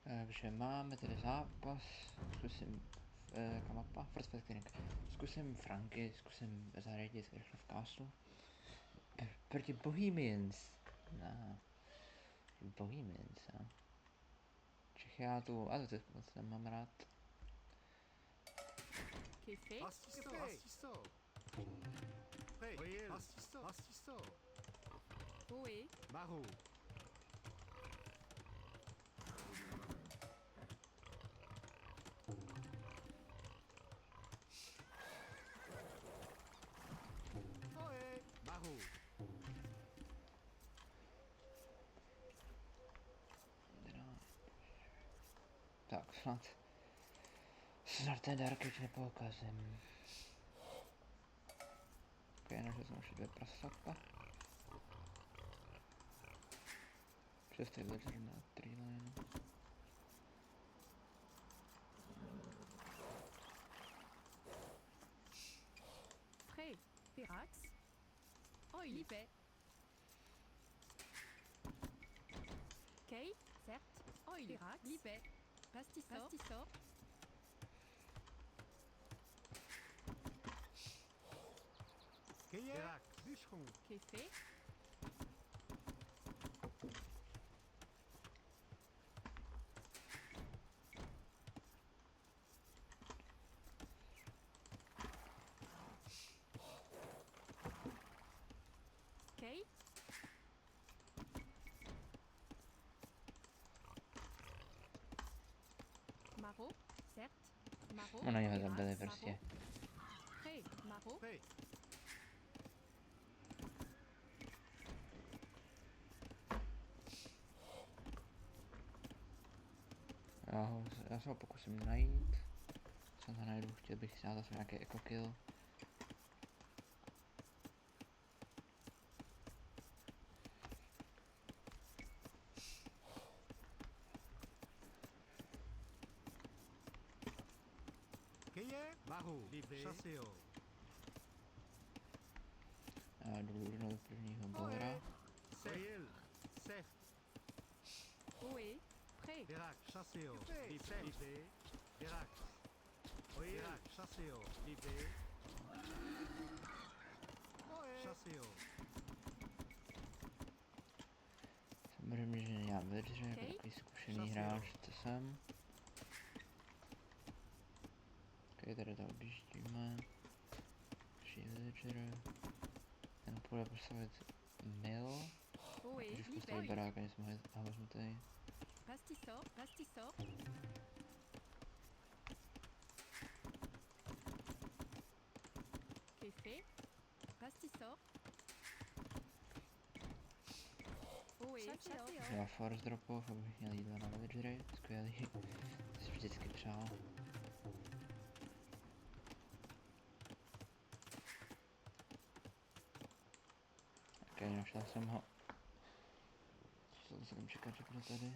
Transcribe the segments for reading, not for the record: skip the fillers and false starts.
Takže máme tady zápas, zkusím, jaká mapa? First Fast Clinic. Zkusím Franky, zkusím zařadit rychle v Castle. Proti Bohemians. No. Bohemians, jo. Čech já tu atletiku moc nemám rád. Hastiso. Hey, hastiso. Oui. Maru. Oe, Maru. Tak, snad ten Darkič nepokazím. Ok, našel jsem už 2 prasata. 6 villager na 3 line. Prêt. Pirax. Oi. Libé. Kay. Certes. Oi. Pirax. Libé. Pastisor. Pastisor. Keyer, bûcheron. Kéfé. Kay. Maro. Certes. Maro. Ono jeho Pirax, zabili Maro. prostě. Prêt. Maro. Hey, Já se ho pokusím najít. Co to najdu, chtěl bych si dát zase nějaký eco kill. Keyer, Maru. Chasseo. Já jdu do prvního bojera. Soyel. Sef. Oui. Prêt. Verac, chasseo. Libé. Verac. Verac, chasseo. Libé. Chasseo. Samozřejmě, že nemám vedře, jako Okay. takový zkušený hráč, co jsem. Ok, tady to objíždíme. Další villager. Ten půjde postavit mill. Oui. Když Libé. postaví barák, ani jsme ho vezmutej. Pastisor. Pastisor. Kéfé. Pastisor. Oui. Chasseur. Já force dropu, abych měl jídlo na villagery, skvělý. To si vždycky přál. Ok, našel jsem ho. Co se tam čekat, že bude tady.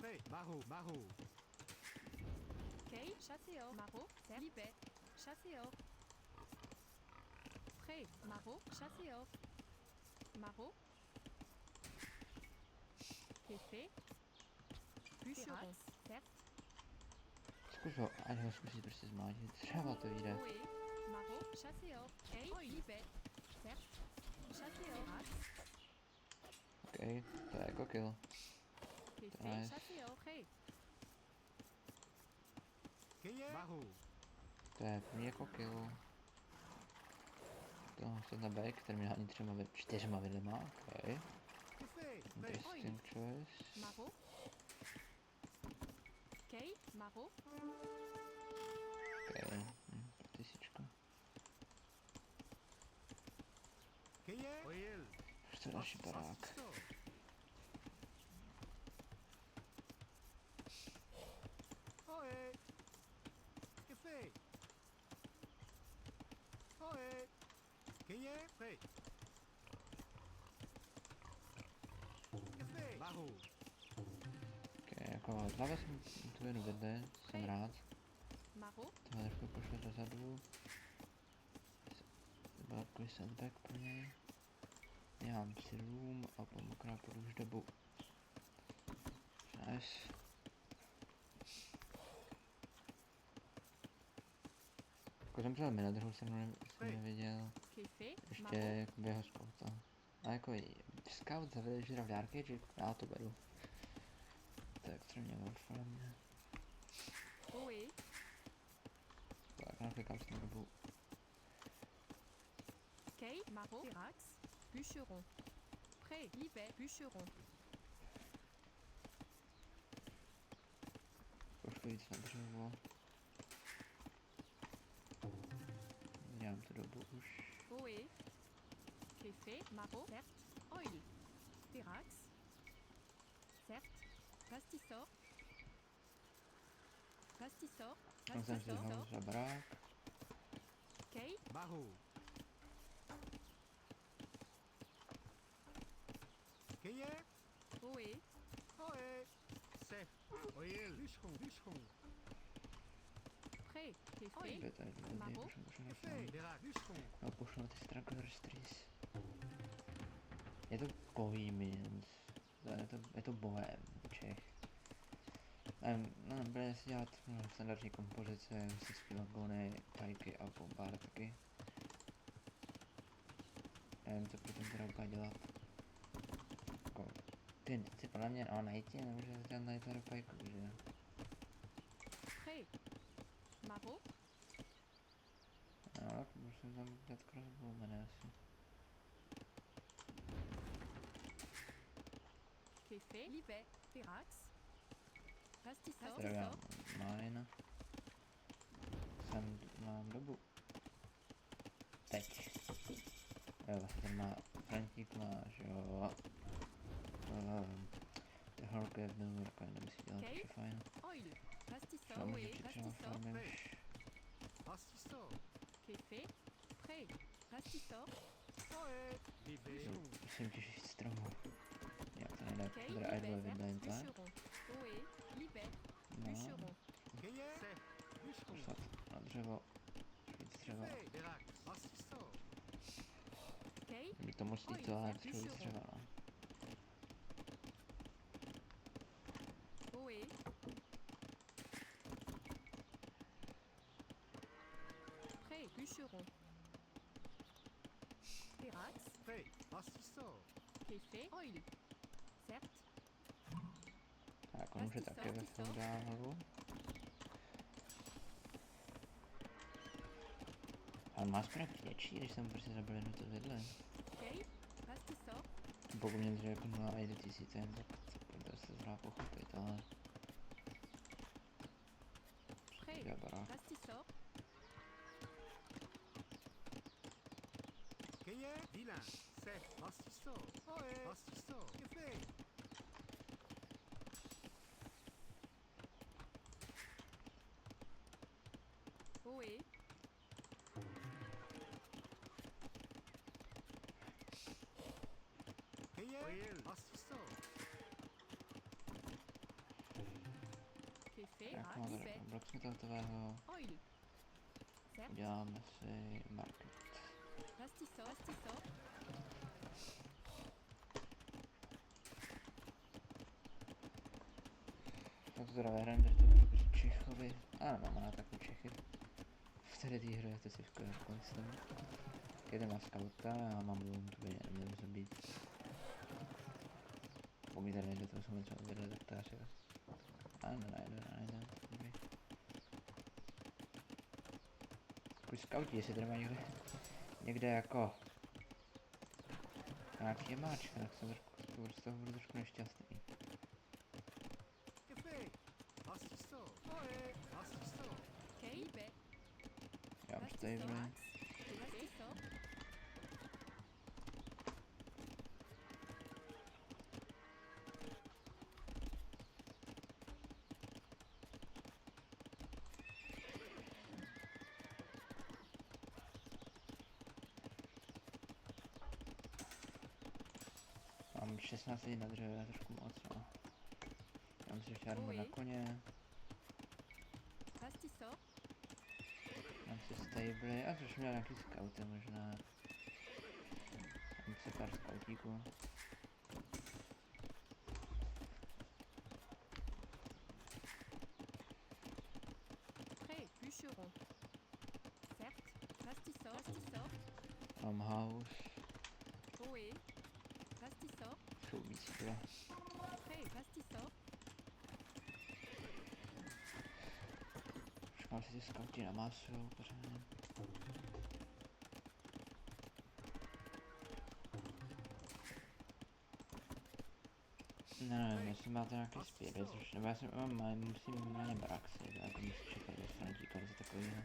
Hey, Maru. Kay. Chasseur. Maro. Certes. Libé. Chasseur. Prêt. Maro. Chasseur. Maro. Kéfé. Bûcheron. Certes. Zkus ho, ať ho zkusit prostě zmátit, třeba to vyjde. Oui. Maro. Chasseur. Kay. Libé. Certes. Chasseur. Ok, to je jako kill. Kéfé. Nice. Chasseur. Prêt. Keyer, Maru. To je první jako kill. To na back, který měl ani 4 vidlema, ok. Kéfé. Interesting choice. Maro. Kay. Maro. Ok, tisíčka. Keyer. Oyel. Už to je další barák. Oe. Kéfé. Oe. Keyer. Hey. Kéfé. Maru. Ok, jako hlavě jsem tu jednu vedle, jsem rád. Maro. Tohle trošku pošle dozadu. Velký setback pro něj. Já mám si room a pomokrát po už dobu. pes. Jako jsem přijel na druhou stranu, jsem neviděl Café. ještě Marron. jakoby jeho skauta. A jako scout zavede vždy v Dark Age, já to beru. To je extrémně podle mě. Oé. Tak naklikám si na dobu. Kay. Marron. Terax. Bûcheron. Pré. Livet. Bûcheron. Trošku víc na dřevo. Dělám tu dobu už. Oé. Café. Marron. Cert. Oil. Terax. Cert. Pastisor. Pastisor. Tam jsem si vzal za barák. Kay. Bajo. ¿Qué es? Oé. Oe. Se. Oye, Bûcheron, bûcheron. Pré. Café. Kde tady ty lidi, Marron. pošlu na Café. film. Terax, bûcheron. No pošlu na ty Struggle Streets. Je to Bohemians. Je to bohem Čech. No, bude si dělat standardní kompozice, hasičský vagóny, tajky a bombárky. Nevím, co potom teda úplně dělat. Jako, ty podle mě, najít je, nemůže se dělat najít do pajku, že? Pré. Marron. No, tak musím tam dělat crossbowmeny asi. Café. Livet. Terax. Pastisor. Teda dám mine. Sem mám dobu. Teď. Jo, vlastně ten má, Frantík má, že jo. Technologie v New Yorku nemusí dělat, což je fajn. Oil. Pastisor. Šlo Oé. může třeba Pastisor. farmy už. Pastisor. Café. Pré. Pastisor. Oe. Bûcheron. Musím těžit stromů. Já to nejde, Kay. teda aj Livet. dvě vidím, tak? Bûcheron. Oé. Livet. No, Bûcheron. ¿Qué es? Se. Bûcheron. poslat na dřevo. Víc dřeva. Café. Terax. Pastisor. Kay. By to moc líto, ale potřebuji víc dřeva, no. Oé. Pré. Bûcheron. Terax. Pré. Pastisor. Café. Oil. Cert. A jako může také ve feudálu. Ale má skoro větší, když jsem prostě zabil jednu to vidle. Kay. Pastisor. Pokud mě dříve jako 0 a 1000 jen, tak to se zhrá pochopit, ale... Pré. Já barák. Pastisor. ¿Qué es? Vilain. Se. Pastisor. Oe. Pastisor. Café. Oé. ¿Qué es? Oye, pastisor. Café. Jak máme Livet. blacksmithového, Oil. Cert. uděláme si market. Pastisor. Pastisor. Tak to teda vyhrajeme tady to proti Čechovi. A nemá takový Čechy. V tady té hře je to si jako myslím. Jeden má skauta, já mám dům, to by neměl zabít. Pokud tady nejde, to jsme třeba vydali, tak to asi. A nejde, dobrý. Takový skauti, jestli tady má někde jako nějaký jemáčka, tak jsem z toho budu trošku nešťastný. Café. Pastisor. Oe. Pastisor. Kay. Livet. Já mám stable. Pastisor. Mám 16 lidí na dřevě, trošku moc, no. Já myslím, že armor na koně, Pastisor. mám si stable, a což měl nějaký scouty možná. Mám si pár scoutíků. Pastissor. Farmhouse. Ohé. Pastissor. Jsou víc dva. Pré. Pastissor. Počkám si ty skauti namásujou pořádně. Ne, jestli máte nějaký spirit, což nebo já si musím minimálně baraxy, jako musím čekat do Frantíka, něco takového.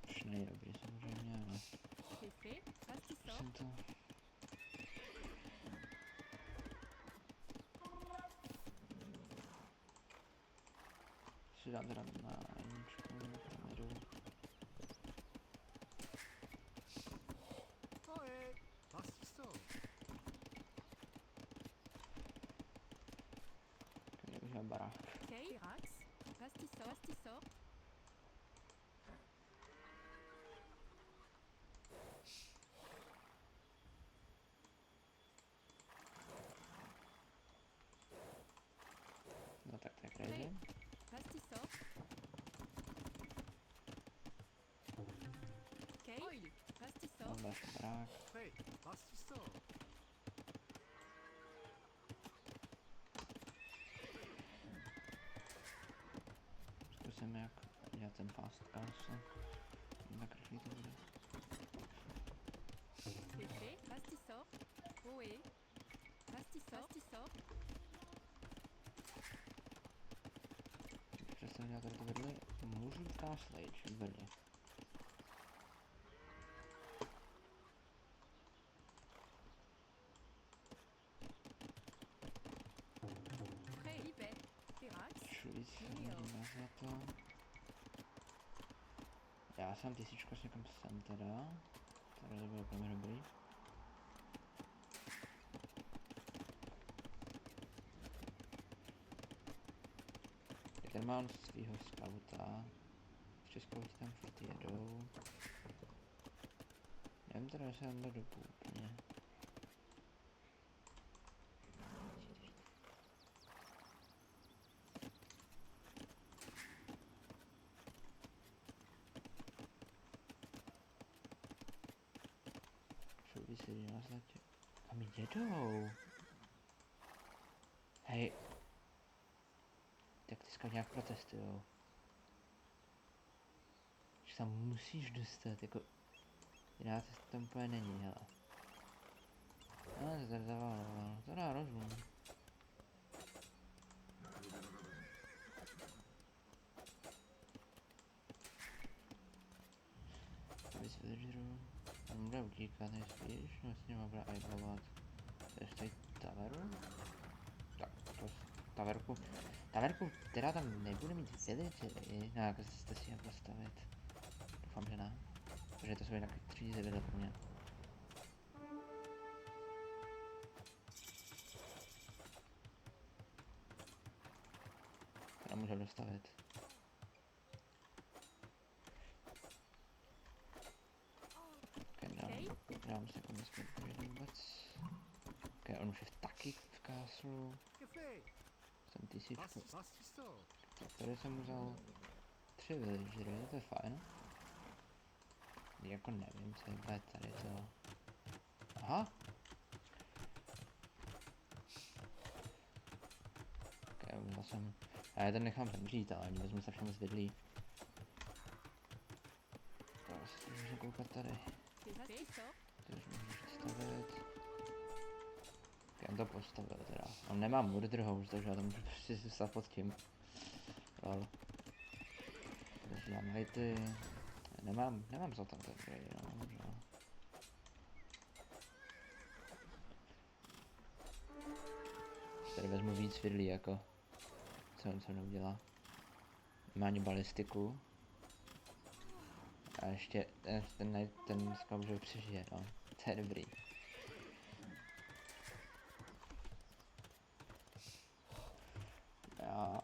Už není dobrý samozřejmě, ale C'est fait. Pastissor. jsem to... Si dám teda na jedničku, kameru. Ohé. Pastissor. Tady už mám barák. Kay. Rax. Pastissor. Pastissor. No tak to je crazy. Pastissor. Kay. Oil. Pastissor. Mám další barák. Pré. Pastissor. Zkusím jak dělat ten fast castle. Tak rychlý to bude. C'est fait. Pastissor. Ohé. Pastissor. Pastissor. Přesně dělat tady to vedle. Můžu v Castle Age, výborně. Pré. Libet. Terax. Šulic, můžeme za to. Já jsem tisíčko s někam sem teda. Tady to bylo úplně dobrý. Ten má on svýho skauta. Ještě skauti tam furt jedou. Nevím teda, jestli tam jde dobu úplně. Souvisí na zlatě. A mi jedou. Hej. Tak ty skauti nějak protestujou. Že tam musíš dostat, jako... Jiná cesta tam úplně není, hele. No, to zavalo, to dá rozum. Vysvědřu. On bude utíkat nejspíš, no s ním bude ajbovat. Ještě tady taveru? Tak, to taverku, která tam nebude mít villagery, no jako jste si ji postavit. Doufám, že ne. Protože to jsou jen taky 3 vidle pro mě. Teda můžu dostavit. Dám se jako nesmí vůbec. Ok, on už je taky v castle. Que fait? Jsem tisíčku. Pastissor. Tak tady jsem vzal 3 villagery, to je fajn. Jako nevím, co je bude tady to. Aha. Ok, vzal jsem. Já ten nechám zemřít, ale vezmu se všem zvedlí. Tak si můžu koukat tady. Pastissor. Ty už můžeš stavit. Ok, on to postavil teda. On nemá murder house, takže já to můžu prostě zůstat pod tím. Lol. Takže dám hejty. Nemám za to dobrý, no, možná. Tady vezmu víc vidlí, jako. Co neudělá. Má ani balistiku. A ještě ten scout už přežije, no. To je dobrý.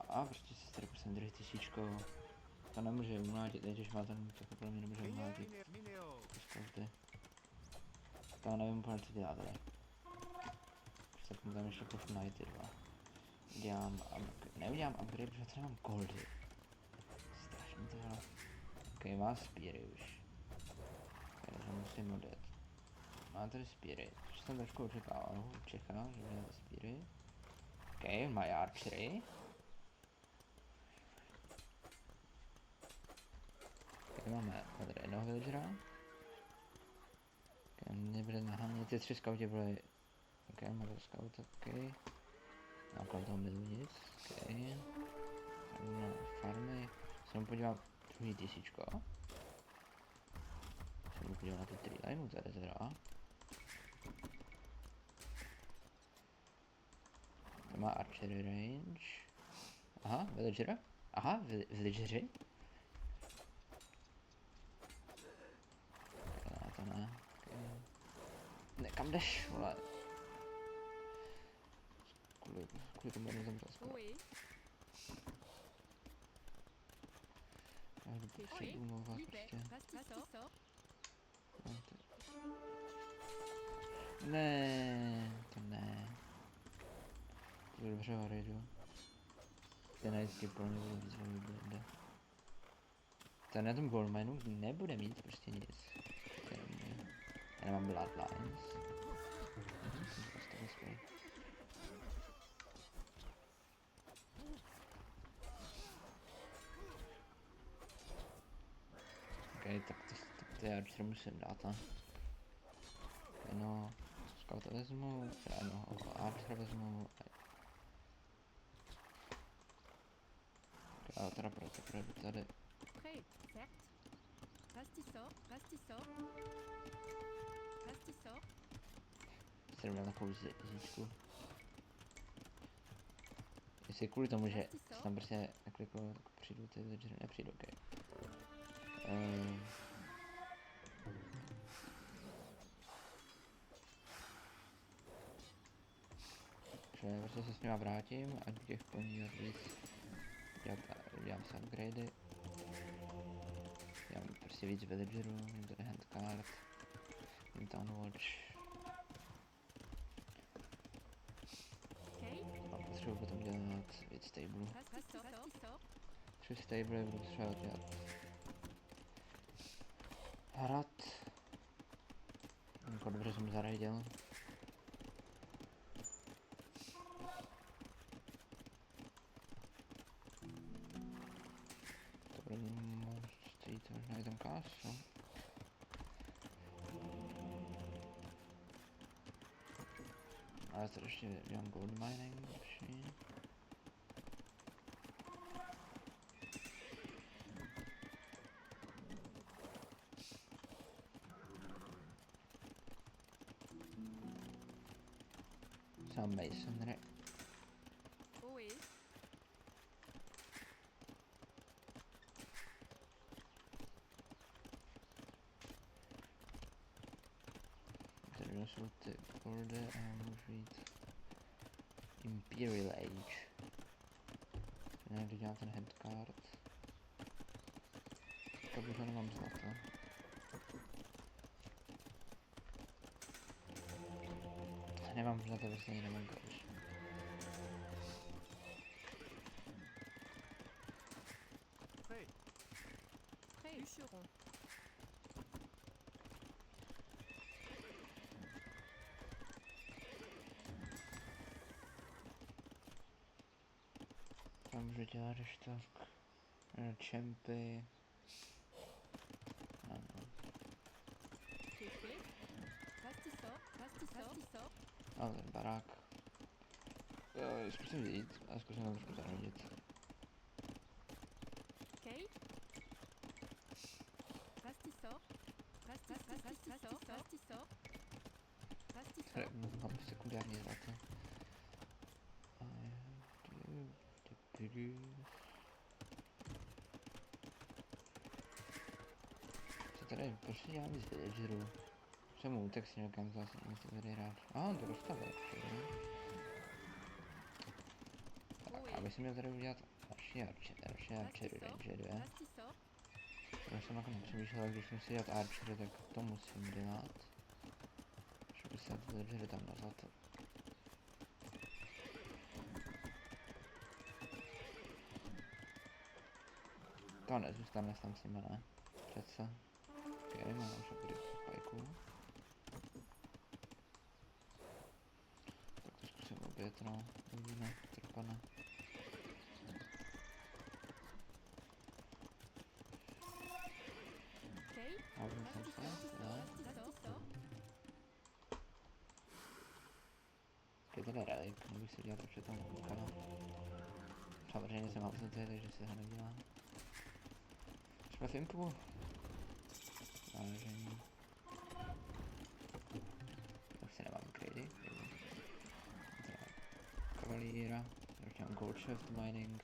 A prostě si tady pusím druhý tisíčkou. To nemůže umlátit, když má ten, to pro mě nemůže umlátit. Mineo. Ty scouty. To nevím úplně, co dělá tady. Tak mu tam ještě pošlu na ty dva. neudělám upgrade, protože třeba mám goldy. Strašně to hra. Ok, má speary už. Takže musím odjet. Má tady speary, což jsem trošku očekával, že bude speary. Ok, má archery. Tady máme tady jednoho villagera. Ok, nebude nahánět, ty 3 scouti byly. Ok, má to scout, ok. A kolem toho milu nic, ok. Na farmy, se mu podívám druhý tisíčko. Se mu podívám na ty tree line, to je rezerva. To má archery range. Aha, villager. Aha, villageri. To ne. Okay. Ne, kam jdeš, vole? Kvůli tomu jeden zemřel skoro. Oui. Já jdu potřebuji mluvat prostě. Pastisor. Ne, to ne. To je dobře horejdu. Ten najistě pro mě bude víc velmi blinde. Ten na tom goldmineu nebude mít prostě nic. Já nemám bloodlines. Ok, tak ty archer musím dát, a. No, scouta vezmu, teda no, archer vezmu. A teda proto projdu tady. Prêt. Certes. Pastisor. Jsem měl takovou zíčku. Jestli kvůli tomu, že se tam prostě nekliklo, tak přijdu ty villagery, nepřijdu, ok. Takže prostě se s nima vrátím, ať těch koní víc. Dělám si upgradey. Dělám prostě víc villagerů, mám tady handcard. Mám town watch. A potřebuji potom dělat víc stablů. 3 stable budu třeba dělat hrad. Jako dobře jsem zaradil. To bude stejit možná i tam castle. Ale tady ještě dělám gold mining lepší. Some masonry. Oui. Tady jsou ty bordy a můžu jít Imperial Age. Někdy dělám ten handcard. To bohužel nemám zlato. Nemám zlato, prostě ani nemám gold. Prêt. Bûcheron. Tam můžu dělat ještě tak. Čempy. Ano. Pastisor. Ale ten barák. Jo, zkusím jít a zkusím tam trošku zarodit. Okay. Pastisor. Mám sekundární zlato. Co tady, prostě dělám víc villagerů. Jsem mu utek s ním, kam zase něco tady hrát. On to dostavil. Tak, aby si měl tady udělat další archery range 2. Já jsem jako nepřemýšlel, když musím dělat archery, tak to musím dělat. Že by se villagery tam na zlato. To nezůstane tam s nimi, ne? Přece. Ok, mám už opět spajku. Tak to zkusím opět, no. Uvidíme, co dopadne. Okay. Hážu jsem se, ne? Je teda relik, nebych si dělat radši tam koukala. Samozřejmě jsem absentý, takže se ho nedělá. Třeba Fimpu. Vážení. Tak si nemám kredy. Kavalíra. Ještě mám Gold Shaft Mining.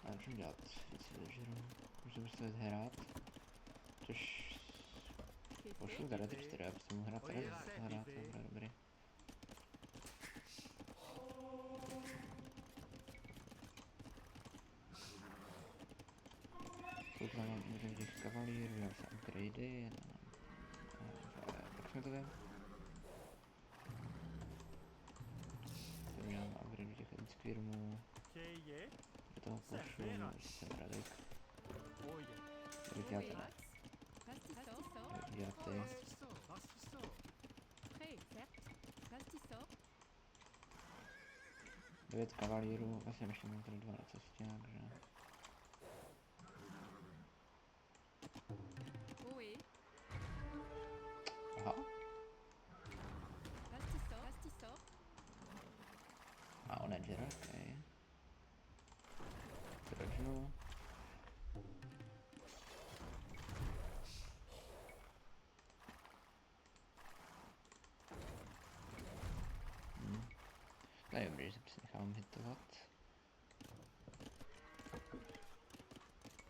A můžu dělat víc villagerů. Můžu prostě hrát. Což pošlu tady ty 4, já prostě můžu hrát tady, hrát, dobrý. Koukám, můžu těch kavalírů, já jsem upgradey, jak jsme to vím? To udělám upgrade těch Inskvirmů, do toho pošlu, jsem relik. Budu dělat ty. Prêt, certes. Pastisor. 9 kavalírů, vlastně ještě mám tady 2 na cestě, takže... Oui. Aha, Pastisor. Pastisor. má onedžera, okej. Trojnu. To je dobrý, že se prostě nechám hitovat.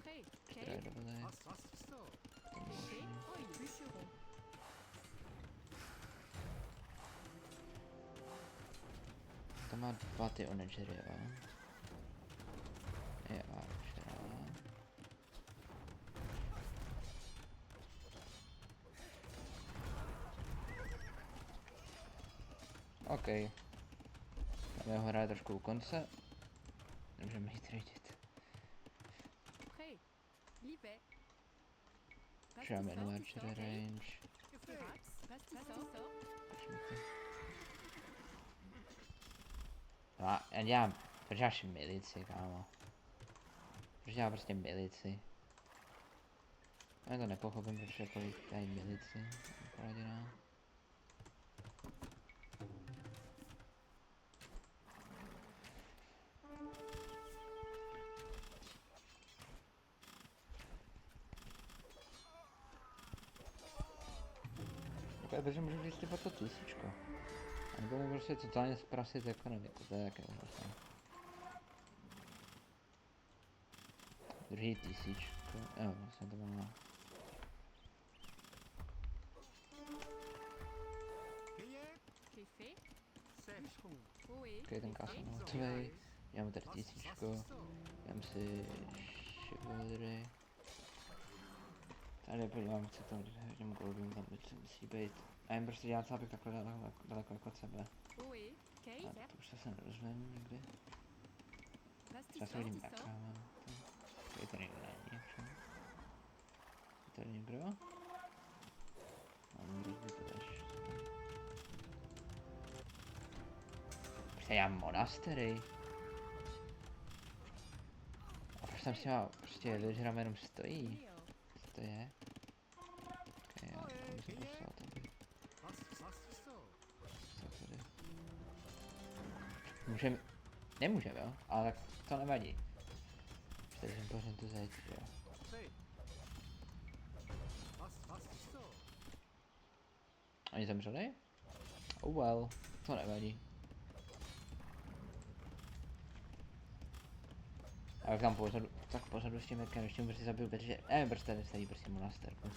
Prêt. Které je dobré. To Prêt. možný. Oui. Bûcheron. To má 2 ty onedžery, jo. Je arčera. OK. Tam jeho hra je trošku u konce. Nemůžeme jít radit. Prêt. Livet. Přidáme jenom arčera range. Firax. Pastisor. No a já dělám, proč děláš milici, kámo? Proč dělám prostě milici? Já to nepochopím, proč jako dělají milici, paladina. Takhle, protože můžu říct typa to 1000. A nebo mu prostě totálně zprasit jako nevím, to je taky možná. Druhý 1000, jo, vlastně to mám. C'est fait. Oui. Ok, ten kásl mám hotovej. Já mám tady 1000, dám si chivalry. Tady podívám, co tam těm goldům tam musí být. A jen prostě dělat zápěk takhle daleko jako od sebe. Oui. Okay. A to už se nerozvím nikdy. Třeba se Pastisor. vidím jaká mám. Tady to někdo není, všem. Je tady někdo? Mám rozbit to až. Prostě já mám monastery. A proč tam s těma prostě villagerama jenom stojí? Co to je? Ok, já to musím poslat, aby co tady. Můžeme, nemůžeme jo, ale tak to nevadí. Takže pořád to zajít, jo. Oni zemřeli? Oh well, to nevadí. A jak tam pozadu, tak pozadu s tím Merkem ještě mu prostě zabil, protože nevím, proč tady stojí prostě monasterku.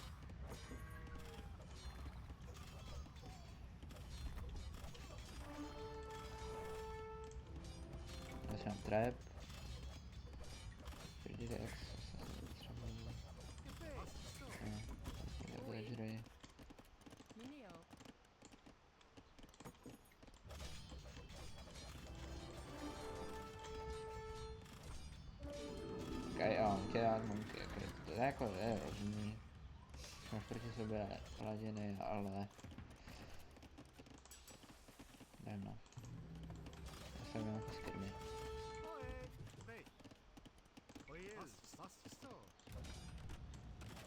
Já si mám trap. Pretty Dex, třeba... jako je rozumný. Máš proti sobě paladiny, ale... Nevím no. Já jsem nějaký skirmy.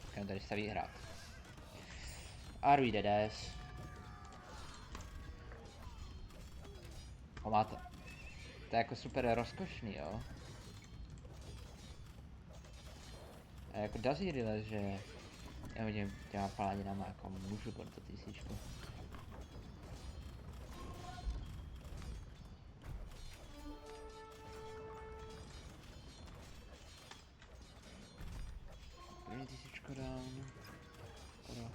Můžeme tady staví hrát. Are we dedes? Má to. To je jako super rozkošný, jo. A jako does he realize, že já hodně těma paladinama jako můžu pod to tisíčku. První tisíčko down. Skoro.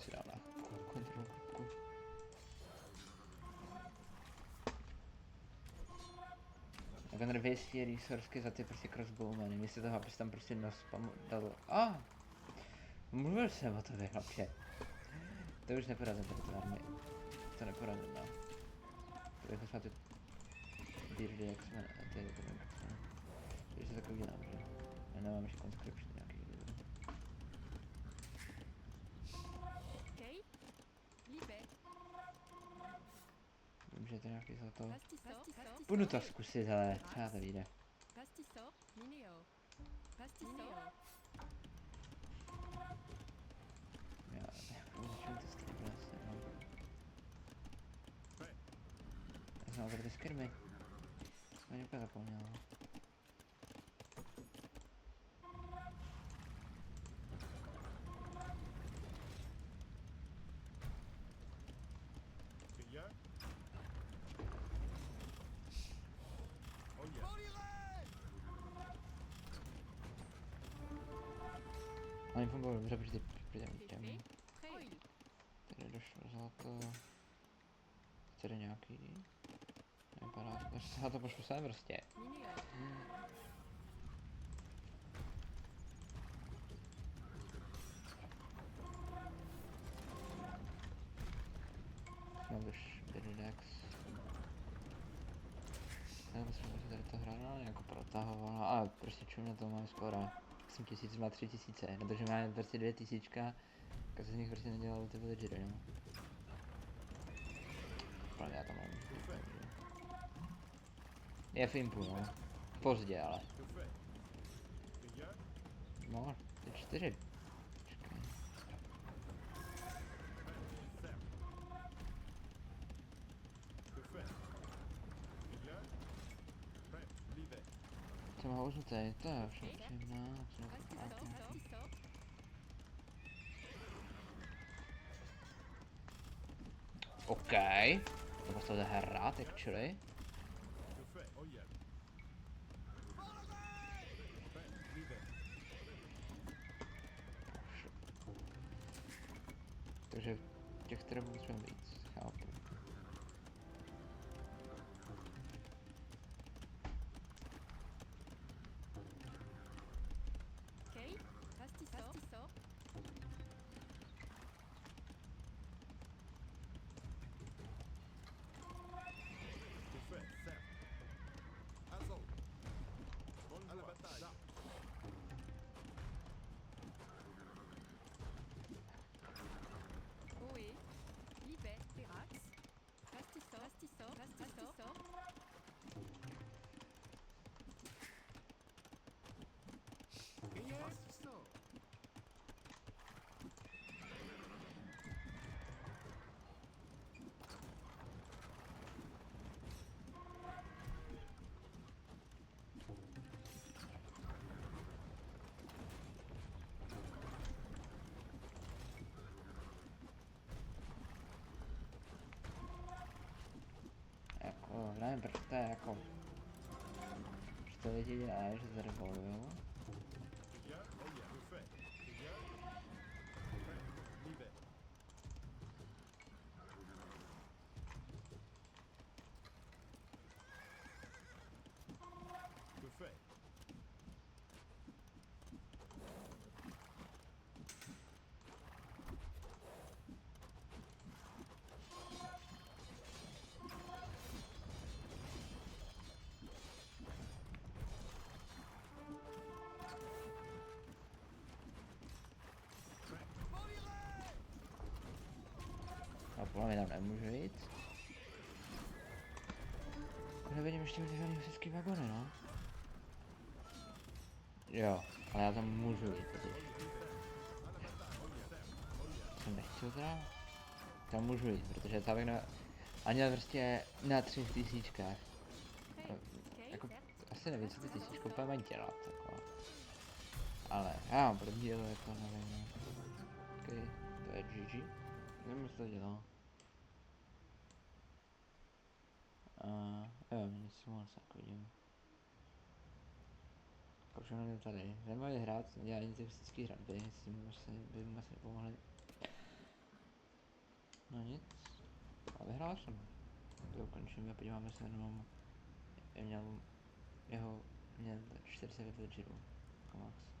Si dám na kontrolu kubku. A ten věstí resource za ty prostě crossbowmeny, místo toho, abys tam prostě dal... Mluvil jsem o tobě, chlapče. To už neporazím pro tu armii. To neporazím, no. To bych musel ty... Beardy, jak jsme... Takže to tak udělám, že? Já nemám ještě conscription nějaký. Vím, že je to nějaký zlato. Budu to zkusit, ale třeba to vyjde. Já začnu ty skirmy vlastně, no. Já jsem na ty skirmy. Jsem úplně zapomněl. Ale fungovalo dobře, protože těm tady došlo zlato. Tady nějaký... Nevypadá, že se na to pošlu sem prostě. Jsme už Biridex. Já myslím, že tady to hra jako protahovala, ale prostě čum na to mám skoro. 8000 má 3000, protože máme prostě 2000, tak se z nich prostě nedělalo ty villagery, no. Právě já to mám. Je v impu, no. Pozdě, ale. No, ty 4. Počkej. Co má uzutej, to je však příjemná. OK. To prostě jde hrát, actually. Takže těch trebů musíme víc, chápu. Nevím, proč to je jako... Proč to lidi dělají, že zrevolujou. hlavně tam nemůžu jít. Nevidím ještě žádný hasičský vagony, no. Jo, ale já tam můžu jít totiž. Jsem nechtěl teda. Tam můžu jít, protože tam bych ani prostě na 3000. Jako, asi nevím, co ty tisíčky úplně mají dělat, jako. Ale já mám první díl, jako nevím, no. Okay, to je GG. Nevím, co to dělá. Jo, nic moc tak vidím. Všechno je tady. Zajímavý hrát, dělají ty fyzický hradby, s tím by mu asi pomohli. No nic. A vyhrál jsem. To ukončíme, podíváme se jenom. Měl 40 villagerů. Jako max.